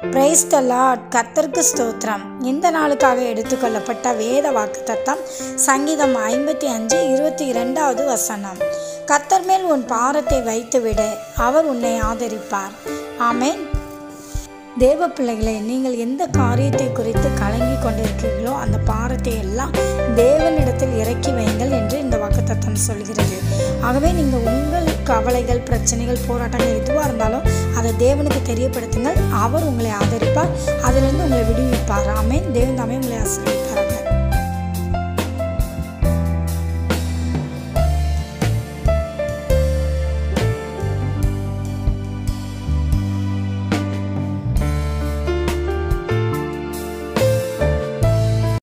Praise the Lord. கர்த்தருக்கு ஸ்தோத்திரம். இந்த நாளுக்காக எடுத்துக்கொள்ளப்பட்ட வேத வாக்குத்தத்தம் சங்கீதம் 55:22 வசனம். கர்த்தர் மேல் உன் பாரத்தை வைத்துவிடு, அவர் உன்னை ஆதரிப்பார். ஆமென். தேவ பிள்ளைகளே, நீங்கள் எந்த காரியத்தை குறித்து கலங்கி கொண்டிருக்கிறீர்களோ அந்த பாரத்தை எல்லாம் தேவனிடத்தில் இறக்கி வையுங்கள் என்று இந்த வாக்குத்தத்தம் சொல்கிறது. ஆகவே நீங்கள் உங்கள் கவலைகள், பிரச்சனைகள், போராட்டங்கள் எதுவாக இருந்தாலும் அதை தேவனுக்கு தெரியப்படுத்துங்கள். அவர் உங்களை ஆதரிப்பார், அதிலிருந்து உங்களை விடுவிப்பார். ஆமென். தேவன் தாமே உங்களை ஆசீர்வதிப்பார்.